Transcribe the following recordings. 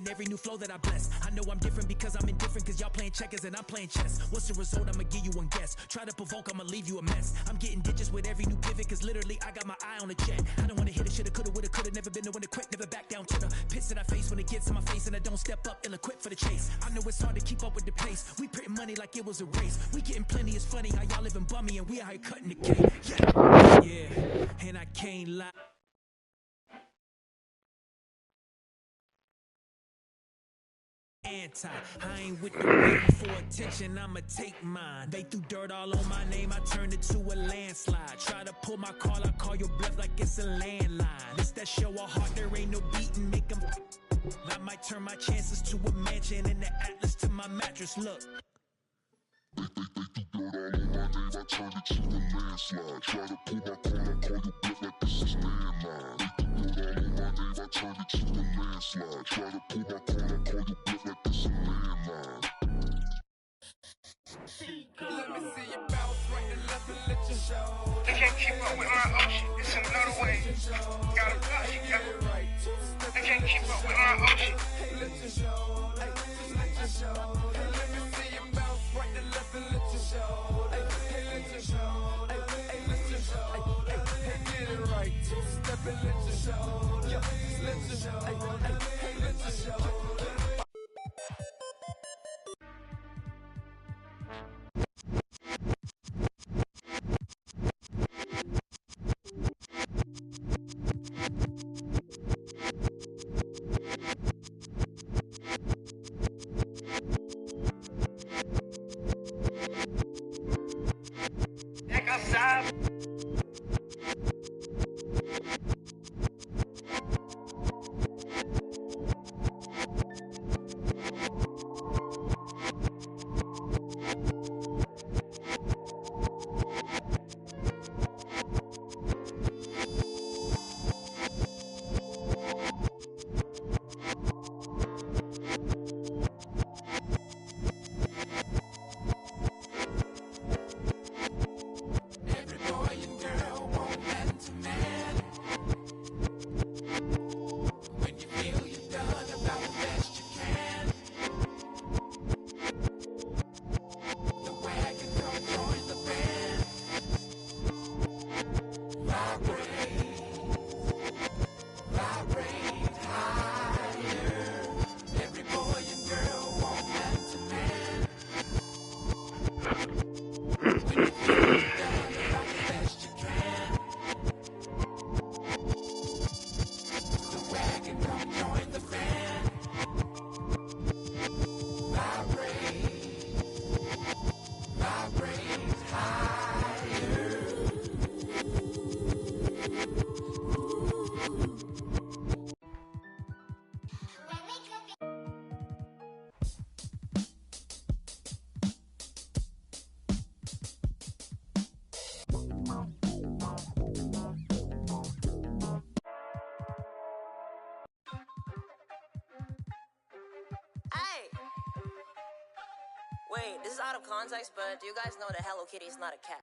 every new flow that I bless. I know I'm different because I'm indifferent, cause y'all playing checkers and I'm playing chess. What's the result? I'ma give you one guess. Try to provoke, I'ma leave you a mess. I'm getting digits with every new pivot, cause literally I got my eye on the check. I don't wanna hit it, shoulda, coulda, woulda, coulda. Never been the one to quit, never back down to the pits that I face. When it gets in my face and I don't step up, ill-equipped for the chase. I know it's hard to keep up with the pace. We printing money like it was a race. We getting plenty, it's funny how y'all living bummy and we out here cutting the cake. Yeah, and I can't lie. I ain't with the waiting for attention, I'ma take mine. They threw dirt all on my name, I turned it to a landslide. Try to pull my call, I call your bluff like it's a landline. It's that show of heart, there ain't no beating, make them. I might turn my chances to a mansion and the Atlas to my mattress, look. They threw dirt all on my name, I turned it to a landslide. Try to pull my call, I call your bluff like this is landline. They threw dirt all on my name, I turned it to a landslide. Try to pull my call, I call your bluff like this is landline. Let me see you bounce right and left and let you show. They can't keep up with our ocean, it's another way. Gotta push, they can't keep up with our ocean. Let you show, hey, let you show. Let me see you bounce right and left and let you show. Hey, let you show, hey, let you show. Hey, get it right, two-step and let you show. Yeah, let you show, hey, let you show. Heck outside. Wait, this is out of context, but do you guys know that Hello Kitty is not a cat?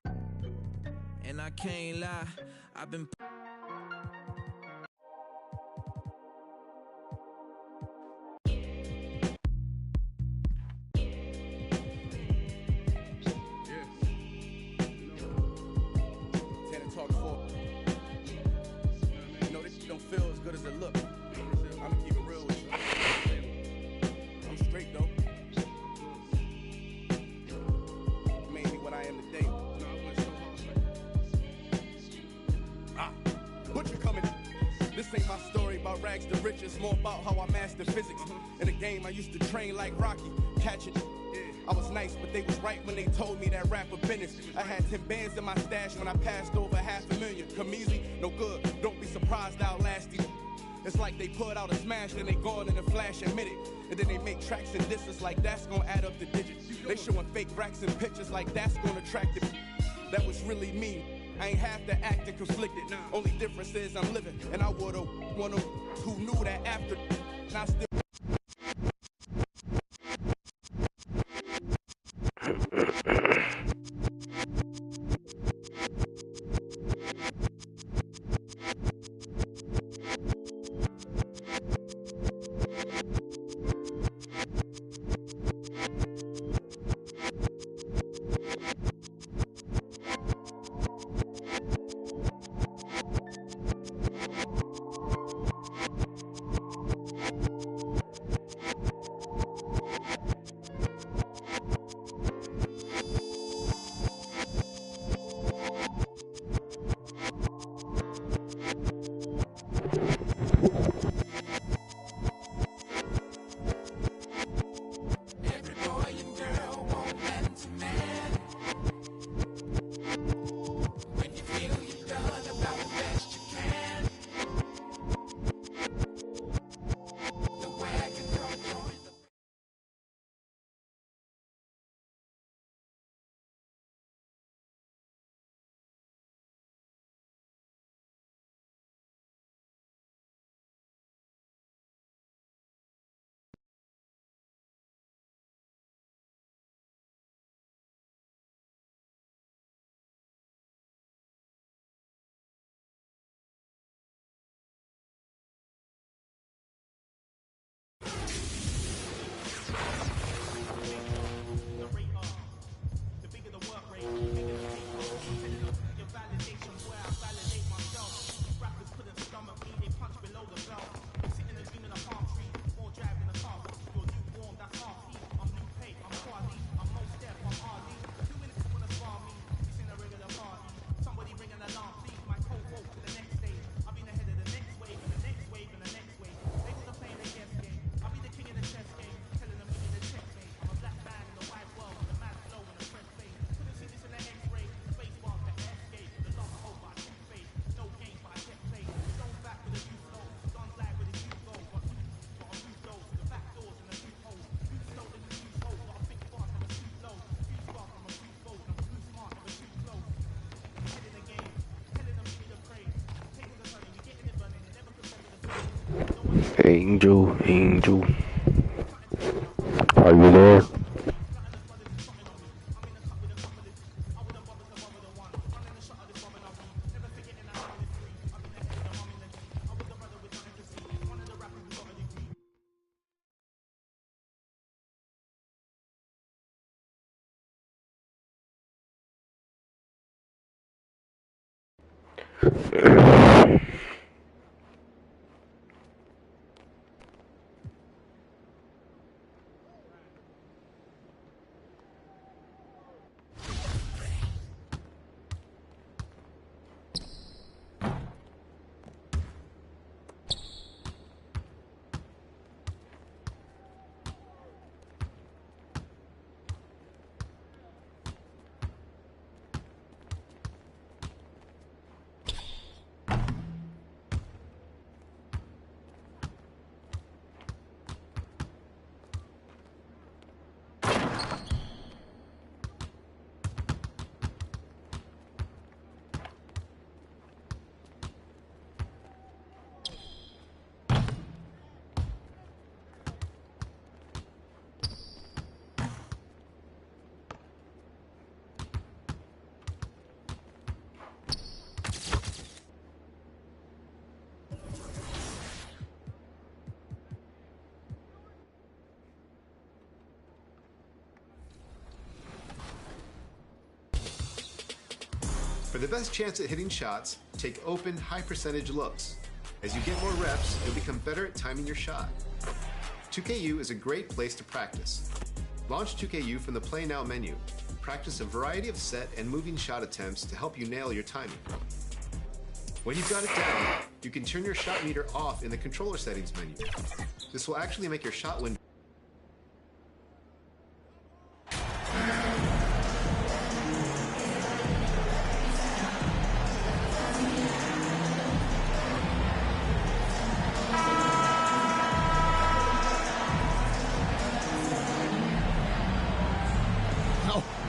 And I can't lie, I've been feel as good as it looks. I'm gonna keep it real with you. I'm straight though. Made me what I am today. Butcher coming. This ain't my story about rags to riches, more about how I mastered physics. In the game I used to train like Rocky, catch it. I was nice, but they was right when they told me that rapper business. I had 10 bands in my stash when I passed over $500,000. Come easy, no good, don't be surprised I'll last you. It's like they put out a smash, then they gone in a flash, admit it. And then they make tracks and disses like that's gonna add up the digits. They showing fake racks and pictures like that's gonna attract it. That was really me. I ain't have to act and conflicted. Only difference is I'm living, and I would've one of who knew that after. And I still. Angel, Angel, are you there? For the best chance at hitting shots, take open, high-percentage looks. As you get more reps, you'll become better at timing your shot. 2KU is a great place to practice. Launch 2KU from the Play Now menu. Practice a variety of set and moving shot attempts to help you nail your timing. When you've got it down, you can turn your shot meter off in the controller settings menu. This will actually make your shot window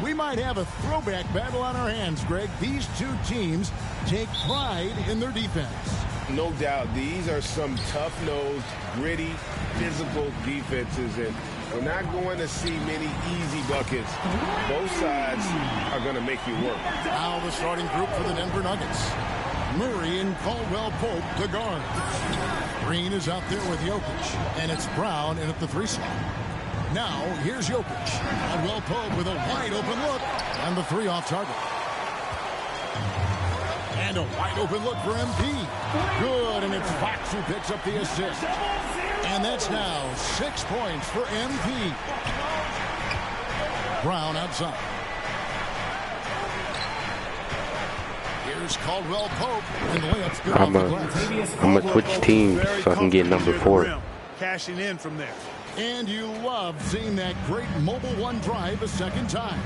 We might have a throwback battle on our hands, Greg. These two teams take pride in their defense. No doubt. These are some tough-nosed, gritty, physical defenses, and we're not going to see many easy buckets. Both sides are going to make you work. Now the starting group for the Denver Nuggets. Murray and Caldwell Pope, the guard. Green is out there with Jokic, and it's Brown in at the 3 slot. Now, here's Jokic. Caldwell Pope with a wide-open look, and the 3 off target. And a wide-open look for MP. Good, and it's Fox who picks up the assist. And that's now 6 points for MP. Brown outside. Here's Caldwell Pope, and the layup's good off the glass. I'm going to switch teams so I can get number 4. Cashing in from there. And you love seeing that great mobile one drive a second time.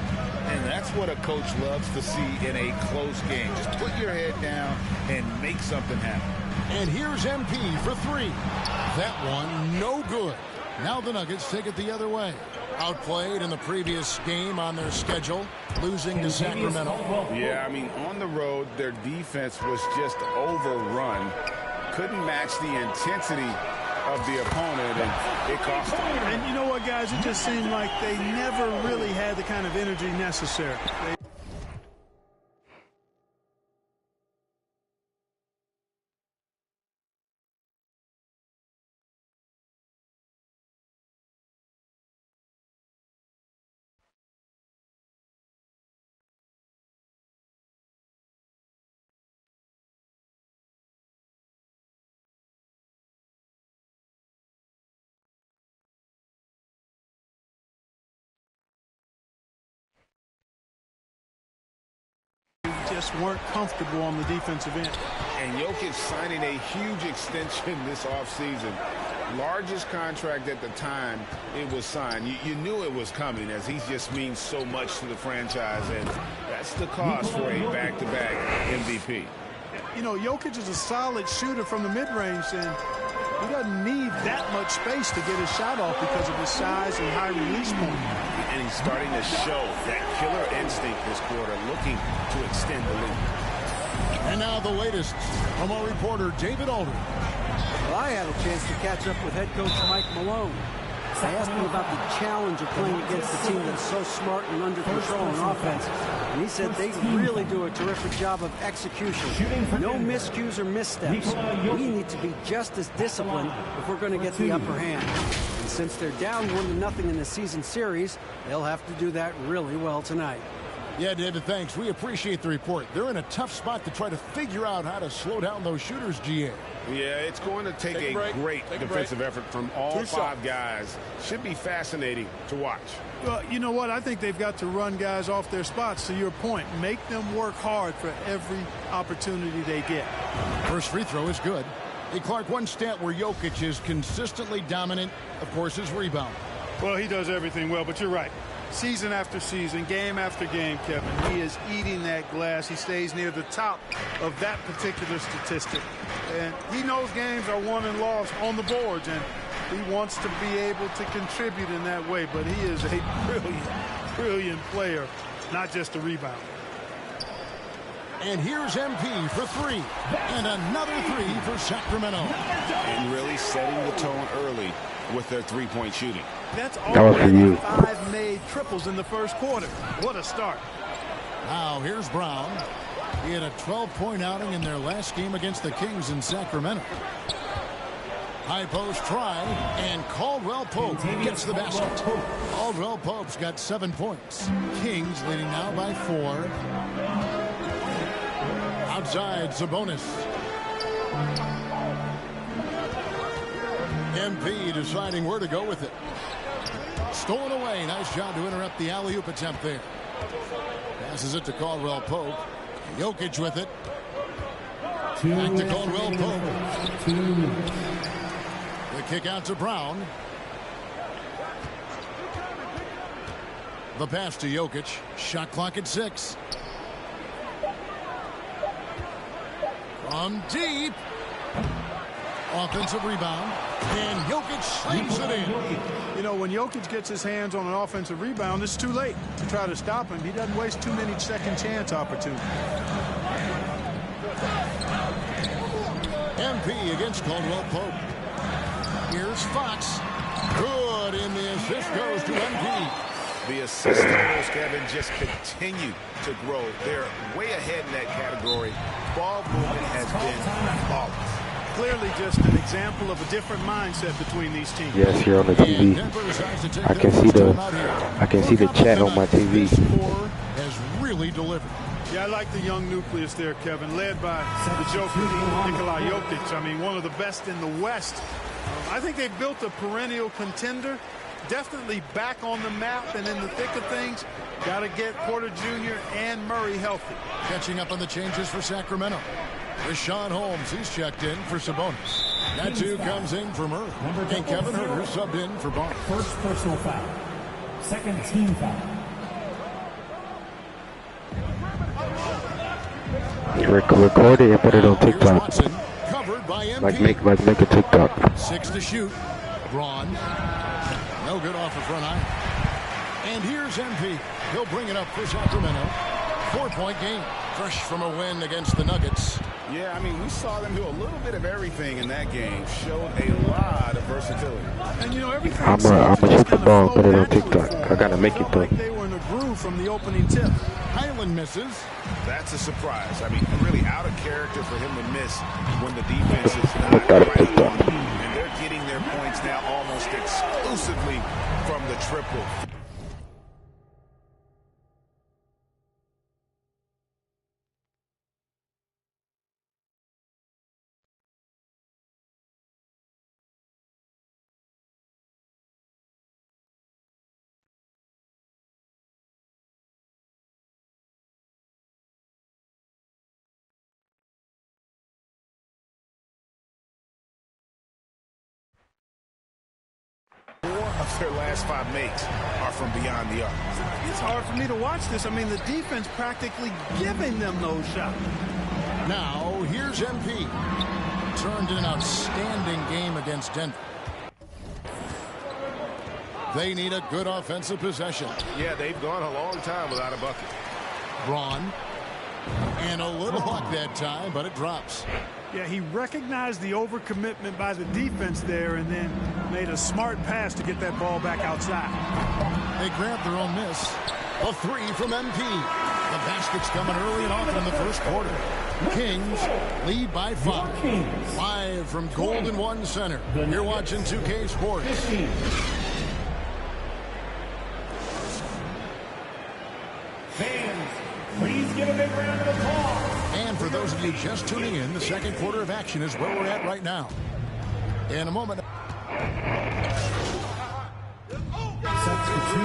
And that's what a coach loves to see in a close game. Just put your head down and make something happen. And here's MP for 3. That one, no good. Now the Nuggets take it the other way. Outplayed in the previous game on their schedule, losing to Sacramento. Yeah, I mean, on the road, their defense was just overrun. Couldn't match the intensity of the opponent, and it cost them. And you know what, guys? It just seemed like they never really had the kind of energy necessary. Just weren't comfortable on the defensive end. And Jokic signing a huge extension this offseason. Largest contract at the time it was signed. You knew it was coming, as he just means so much to the franchise, and that's the cost for a back-to-back MVP. You know, Jokic is a solid shooter from the mid-range, and he doesn't need that much space to get his shot off because of his size and high release point. And he's starting to show that killer instinct this quarter, looking to extend the lead. And now the latest from our reporter, David Aldridge. Well, I had a chance to catch up with head coach Mike Malone. I asked him about the challenge of playing against a team that's so smart and under control in offense. And he said they really do a terrific job of execution. No miscues or missteps. We need to be just as disciplined if we're going to get the upper hand. And since they're down 1-0 in the season series, they'll have to do that really well tonight. Yeah, David, thanks. We appreciate the report. They're in a tough spot to try to figure out how to slow down those shooters, GA. Yeah, it's going to take a great defensive effort from all five guys. Should be fascinating to watch. Well, you know what? I think they've got to run guys off their spots, to your point. Make them work hard for every opportunity they get. First free throw is good. Hey, Clark, one stat where Jokic is consistently dominant, of course, is rebound. Well, he does everything well, but you're right. Season after season, game after game, Kevin, he is eating that glass. He stays near the top of that particular statistic. And he knows games are won and lost on the boards, and he wants to be able to contribute in that way. But he is a brilliant player, not just a rebounder. And here's MP for three. And another three for Sacramento. And really setting the tone early with their three-point shooting. That's already 5 made triples in the first quarter. What a start. Now here's Brown. He had a 12-point outing in their last game against the Kings in Sacramento. High post try, and Caldwell Pope gets the basket. Caldwell Pope's got 7 points. Kings leading now by 4. Outside, Sabonis. MP deciding where to go with it. Stolen away. Nice job to interrupt the alley-oop attempt there. Passes it to Caldwell Pope. Jokic with it. Back to Caldwell Pope. The kick out to Brown. The pass to Jokic. Shot clock at 6. From deep. Offensive rebound. And Jokic slings it in. You know, when Jokic gets his hands on an offensive rebound, it's too late to try to stop him. He doesn't waste too many second chance opportunities. MP against Caldwell Pope. Here's Fox. Good, and the assist goes to MP. The assist totals, Kevin, just continue to grow. They're way ahead in that category. Ball movement has been flawless. Clearly just an example of a different mindset between these teams. Yes, here on the TV. I can see the chat on my TV. Has really delivered. Yeah, I like the young nucleus there, Kevin, led by the Joker, Nikola Jokic. I mean, one of the best in the West. I think they've built a perennial contender. Definitely back on the map and in the thick of things. Got to get Porter Jr. and Murray healthy. Catching up on the changes for Sacramento. Rashawn Holmes, he's checked in for Sabonis. Natu comes in for Murray. And Kevin Huerter subbed in for Barnes. First personal foul. Second team foul. Record it and put it on TikTok. Watson, covered by MP. Like make a TikTok. 6 to shoot. Braun. No good off the front iron. And here's MP. He'll bring it up for Sacramento. 4-point game. Fresh from a win against the Nuggets. Yeah, I mean, we saw them do a little bit of everything in that game. Showed a lot of versatility. And you know, everything. I'm gonna shoot the ball and put it on TikTok. I gotta make it though. Like they were in a groove from the opening tip. Highland misses. That's a surprise. I mean, really out of character for him to miss when the defense is not right on. And they're getting their points now almost exclusively from the triple. Of their last 5 makes are from beyond the arc. It's hard for me to watch this. I mean, the defense practically giving them those shots. Now, here's MP. Turned in an outstanding game against Denver. They need a good offensive possession. Yeah, they've gone a long time without a bucket. Braun. And a little luck that time, but it drops. Yeah, he recognized the overcommitment by the defense there and then made a smart pass to get that ball back outside. They grabbed their own miss. A three from MP. The basket's coming early and often in the first quarter. Kings lead by 5. Live from Golden One Center. You're watching 2K Sports. Fans, please give a big round of applause. And for those of you just tuning in, the second quarter of action is where we're at right now. In a moment.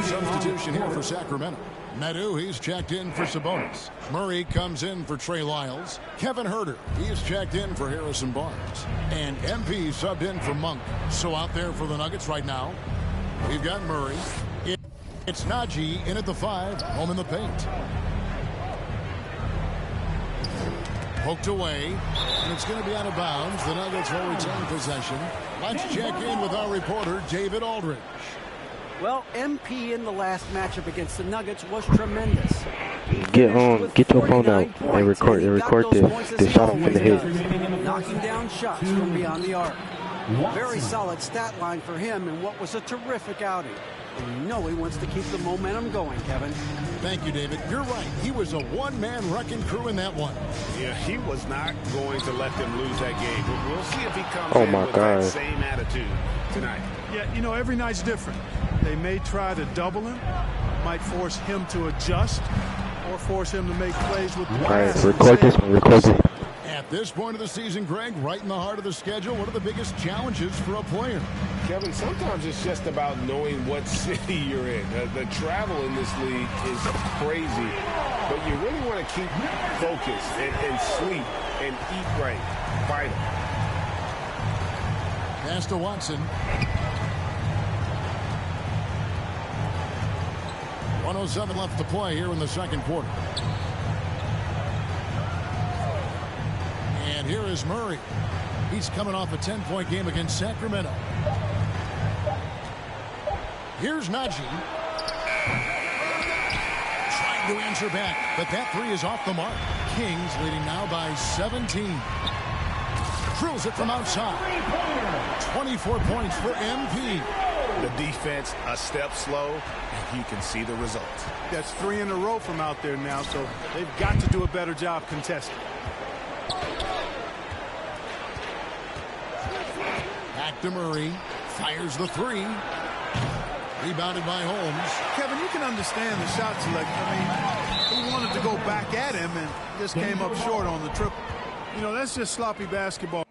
Substitution here for Sacramento. Medu, he's checked in for Sabonis. Murray comes in for Trey Lyles. Kevin Huerter, he's checked in for Harrison Barnes. And MP subbed in for Monk. So out there for the Nuggets right now, we've got Murray. It's Najee in at the 5, home in the paint. Poked away, and it's going to be out of bounds. The Nuggets will retain possession. Let's check in with our reporter, David Aldridge. Well, MP in the last matchup against the Nuggets was tremendous. Get your phone out and record this shot from the head. Knocking down shots from beyond the arc. Very solid stat line for him in what was a terrific outing. And you know he wants to keep the momentum going, Kevin. Thank you, David. You're right. He was a one-man wrecking crew in that one. Yeah, he was not going to let them lose that game. We'll see if he comes in with that same attitude tonight. Yeah, you know, every night's different. They may try to double him, might force him to adjust, or force him to make plays with the pass. All right, record this one, record this. At this point of the season, Greg, right in the heart of the schedule, what are the biggest challenges for a player? Kevin, sometimes it's just about knowing what city you're in. The travel in this league is crazy, but you really want to keep focused and sleep and eat right. Vital. Pass to Watson. 1:07 left to play here in the second quarter. And here is Murray. He's coming off a 10-point game against Sacramento. Here's Najee. Trying to answer back, but that three is off the mark. Kings leading now by 17. Drills it from outside. 24 points for MP. The defense a step slow, and you can see the results. That's 3 in a row from out there now, so they've got to do a better job contesting. Back to Murray. Fires the 3. Rebounded by Holmes. Kevin, you can understand the shot select. I mean, he wanted to go back at him and just came up short on the triple. You know, that's just sloppy basketball.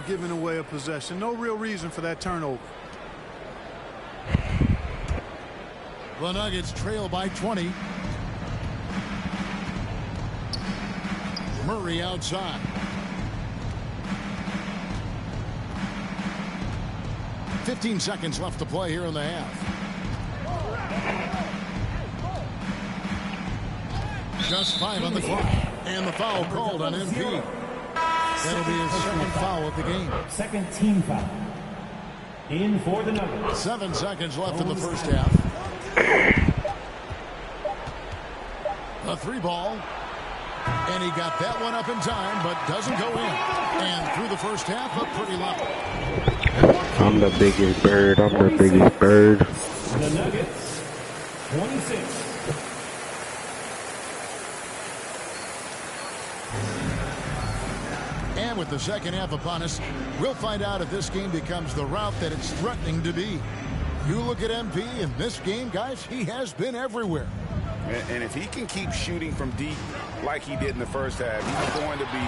Giving away a possession. No real reason for that turnover. The Nuggets trail by 20. Murray outside. "15 seconds left to play here in the half. Just 5 on the clock. And the foul called on MP. That'll be his second foul of the game. Second team foul. In for the Nuggets. 7 seconds left in the first half. A 3 ball. And he got that one up in time, but doesn't go in. And through the first half, up pretty level. I'm the biggest bird. I'm the biggest bird. The Nuggets, 26. And with the second half upon us, we'll find out if this game becomes the route that it's threatening to be. You look at MP in this game, guys, he has been everywhere. And if he can keep shooting from deep like he did in the first half, he's going to be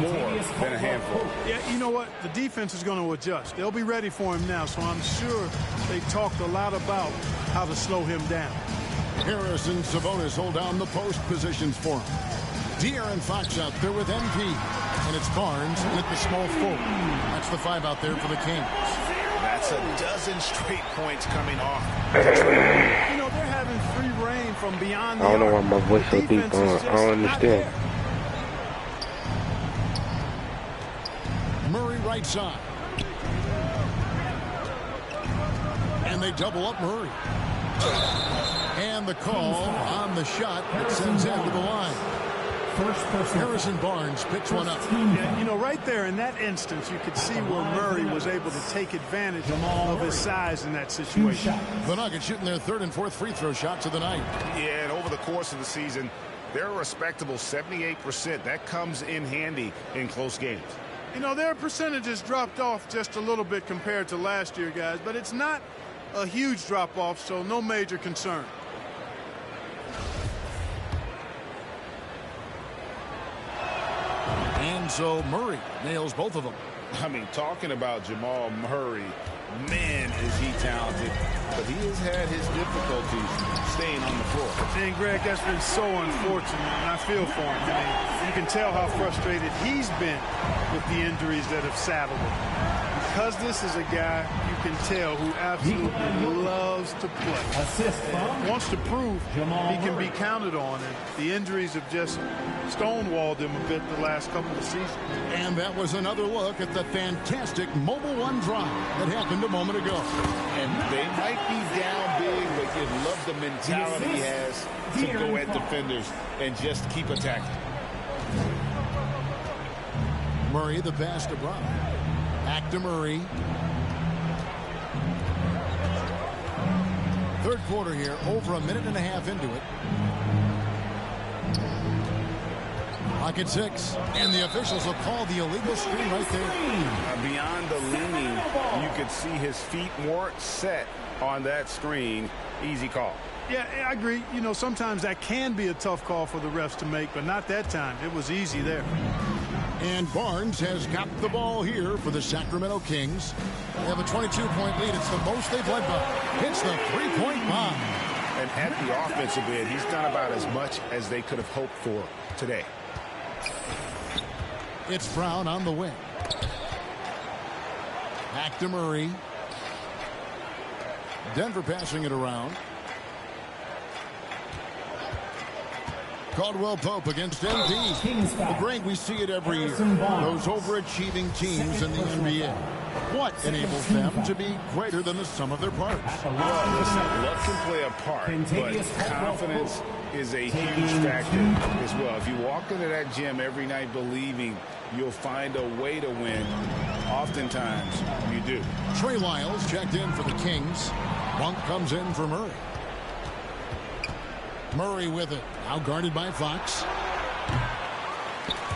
more than a handful. Yeah, you know what? The defense is going to adjust. They'll be ready for him now, so I'm sure they talked a lot about how to slow him down. Harris and Sabonis hold down the post positions for him. De'Aaron Fox out there with MP. And it's Barnes at the small forward. That's the 5 out there for the Kings. That's a dozen straight points coming off. You know, they're having free reign from beyond the I don't know why arc. my voice so deep. I don't understand. Murray right side. And they double up Murray. And the call on the shot that sends him to the line. Harrison Barnes picks one up. Yeah, you know, right there in that instance, you could see where Murray was able to take advantage of his size in that situation. The Nuggets shooting their 3rd and 4th free throw shots of the night. Yeah, and over the course of the season, they're a respectable 78%. That comes in handy in close games. You know, their percentages dropped off just a little bit compared to last year, guys, but it's not a huge drop-off, so no major concern. And so Murray nails both of them. I mean, talking about Jamal Murray, man, is he talented, but he has had his difficulties staying on the floor. And Greg, that's been so unfortunate, and I feel for him. I mean, you can tell how frustrated he's been with the injuries that have saddled him. Because this is a guy you can tell who absolutely loves to play. And wants to prove he can be counted on, and the injuries have just stonewalled him a bit the last couple of seasons. And that was another look at the fantastic Mobile One drive that happened a moment ago. And they might be down big, but you love the mentality he has to go at defenders and just keep attacking. Murray the pass to Brown. Back to Murray. 3rd quarter here, over a minute and a half into it. Clock at 6, and the officials will call the illegal screen right there. Beyond the leaning, you could see his feet more set on that screen. Easy call. Yeah, I agree. You know, sometimes that can be a tough call for the refs to make, but not that time. It was easy there. And Barnes has got the ball here for the Sacramento Kings. They have a 22-point lead. It's the most they've led by. Hits the 3-point bomb. And at the offensive end, he's done about as much as they could have hoped for today. It's Brown on the wing. Back to Murray. Denver passing it around. Caldwell Pope against MP. Well, Greg, we see it every year. Those overachieving teams in the NBA. What enables them to be greater than the sum of their parts? Well, listen, luck can play a part, but confidence is a huge factor as well. If you walk into that gym every night believing you'll find a way to win, oftentimes you do. Trey Lyles checked in for the Kings. Monk comes in for Murray. Murray with it. Now guarded by Fox.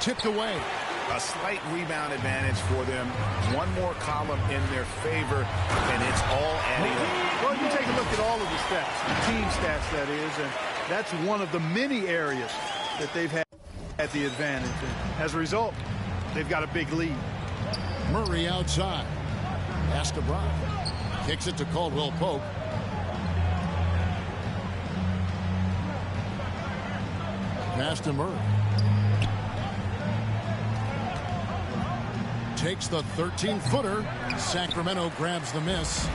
Tipped away. A slight rebound advantage for them. One more column in their favor, and it's all adding up. Well, you take a look at all of the stats, the team stats, that is, and that's one of the many areas that they've had the advantage. And as a result, they've got a big lead. Murray outside. Pass to Brown. Kicks it to Caldwell Pope. Pass to Murray. Takes the 13-footer. Sacramento grabs the miss.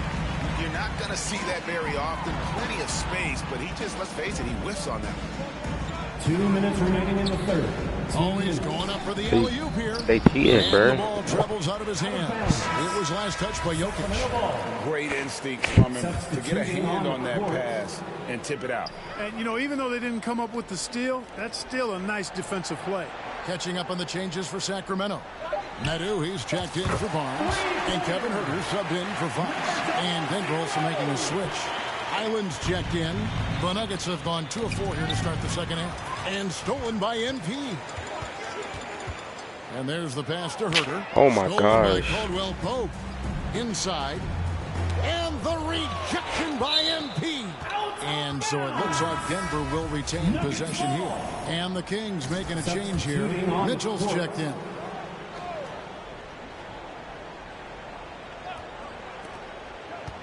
You're not going to see that very often. Plenty of space, but he just, let's face it, he whiffs on that. 2 minutes remaining in the 3rd. Oh, he's going up for the alley-oop here. They cheating, bro. The ball travels out of his hands. It was last touched by Jokic. Great instinct from him to get a hand on that pass and tip it out. And, you know, even though they didn't come up with the steal, that's still a nice defensive play. Catching up on the changes for Sacramento. Nadu, he's checked in for Barnes. And Kevin Huerter subbed in for Fox. And Denver also making a switch. Island's checked in. The Nuggets have gone 2 of 4 here to start the second half. And stolen by MP. And there's the pass to Huerter. Oh, my stolen gosh. by Caldwell Pope. Inside. And the rejection by MP. And so it looks like Denver will retain possession here. And the Kings making a change here. Mitchell's checked in.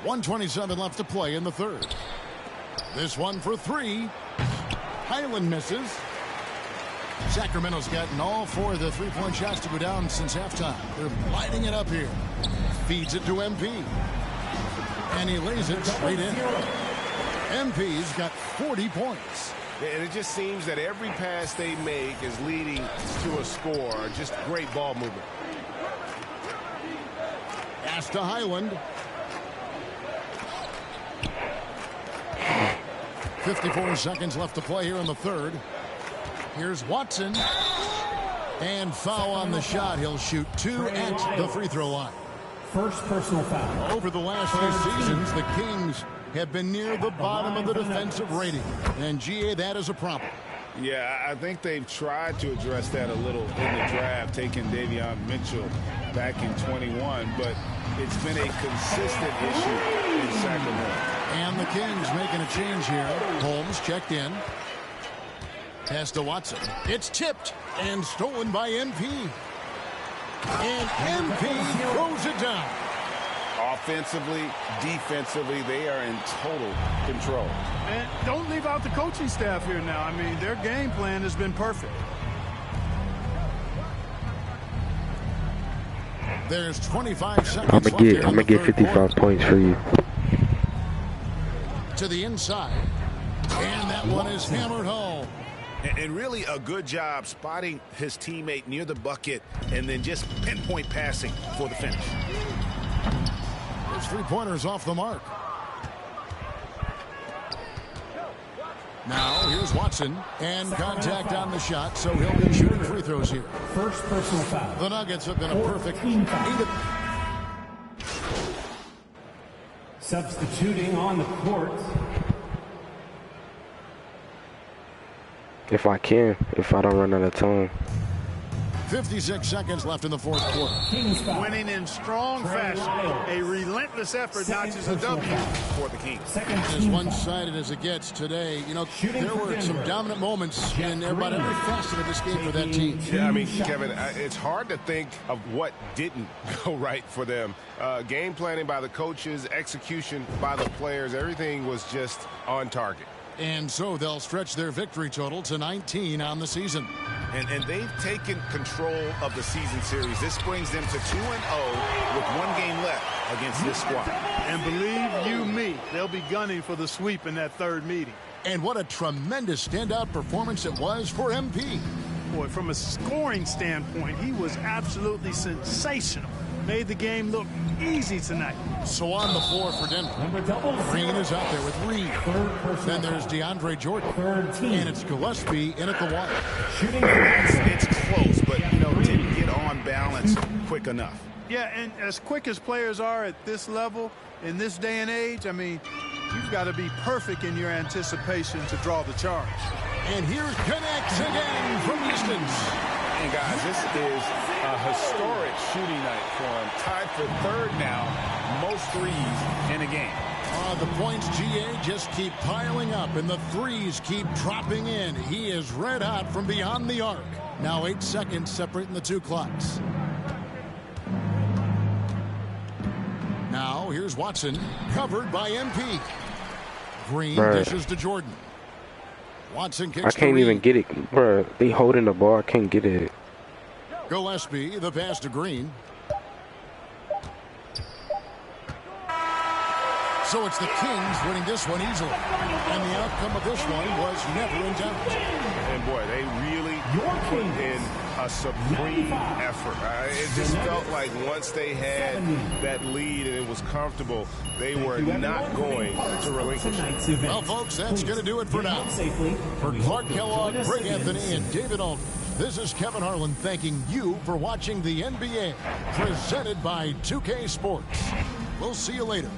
.127 left to play in the third. This one for three. Highland misses. Sacramento's gotten all four of the three-point shots to go down since halftime. They're lighting it up here. Feeds it to MP. And he lays it straight in. MP's got 40 points. And it just seems that every pass they make is leading to a score. Just great ball movement. Pass to Highland. 54 seconds left to play here in the third. Here's Watson. And foul on the shot. He'll shoot two at the free throw line. First personal foul. Over the last few seasons, the Kings have been near the bottom of the defensive rating. And, GA, that is a problem. Yeah, I think they've tried to address that a little in the draft, taking Davion Mitchell back in 21, but it's been a consistent issue in Sacramento. And the Kings making a change here. Holmes checked in. Pass to Watson. It's tipped and stolen by MP. And MP throws it down. Offensively, defensively, they are in total control. And don't leave out the coaching staff here now. I mean, their game plan has been perfect. There's 25 seconds I'm left. gonna get 55 points for you. To the inside. And that one is hammered home. And really a good job spotting his teammate near the bucket and then just pinpoint passing for the finish. His three-pointers off the mark. Now here's Watson and contact on the shot, so he'll be shooting free throws here. First personal foul. The Nuggets have been a perfect 14 foul. Substituting on the court. If I don't run out of time. 56 seconds left in the fourth quarter. Winning in strong fashion. A relentless effort notches a W for the Kings. As one-sided as it gets today, you know, there were some dominant moments in about every facet of this game for that team. Yeah, I mean, Kevin, it's hard to think of what didn't go right for them. Game planning by the coaches, execution by the players, everything was just on target. And so they'll stretch their victory total to 19 on the season. And they've taken control of the season series. This brings them to 2-0 with one game left against this squad. And believe you me, they'll be gunning for the sweep in that third meeting. And what a tremendous standout performance it was for MP. Boy, from a scoring standpoint, he was absolutely sensational. Made the game look easy tonight. So on the floor for Denver, Green is out there with Reed. Then there's DeAndre Jordan. And it's Gillespie in at the wire. It's close, but, you know, didn't get on balance quick enough. Yeah, and as quick as players are at this level, in this day and age, I mean, you've got to be perfect in your anticipation to draw the charge. And here connects again from distance. And guys, this is a historic shooting night for him. Tied for third now, most threes in a game. The points, GA, just keep piling up, and the threes keep dropping in. He is red hot from beyond the arc. Now 8 seconds separating the two clocks. Now here's Watson, covered by MP. Green dishes to Jordan. Watson kicks. I can't even get it, bro. They holding the ball. I can't get it. Gillespie, the pass to Green. So it's the Kings winning this one easily. And the outcome of this one was never in doubt. And boy, they really put in a supreme effort. It just felt like once they had that lead and it was comfortable, they were not going to relinquish it. Well, folks, that's going to do it for now. For Clark Kellogg, Greg Anthony, and David Aldridge, this is Kevin Harlan thanking you for watching the NBA, presented by 2K Sports. We'll see you later.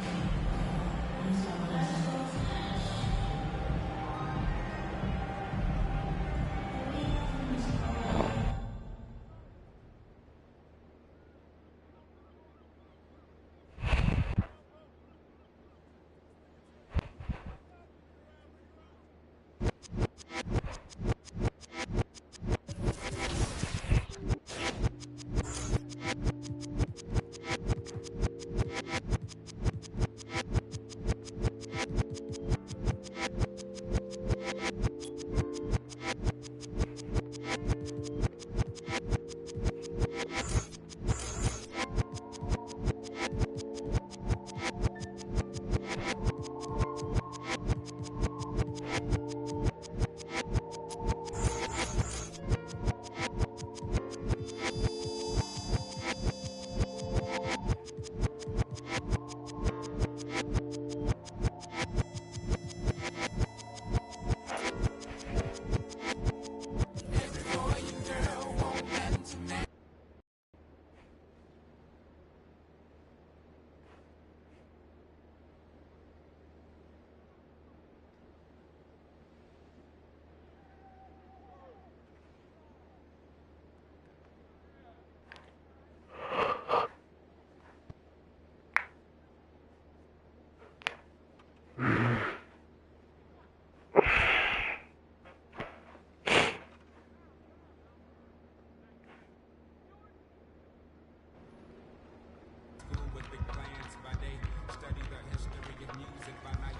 music by night.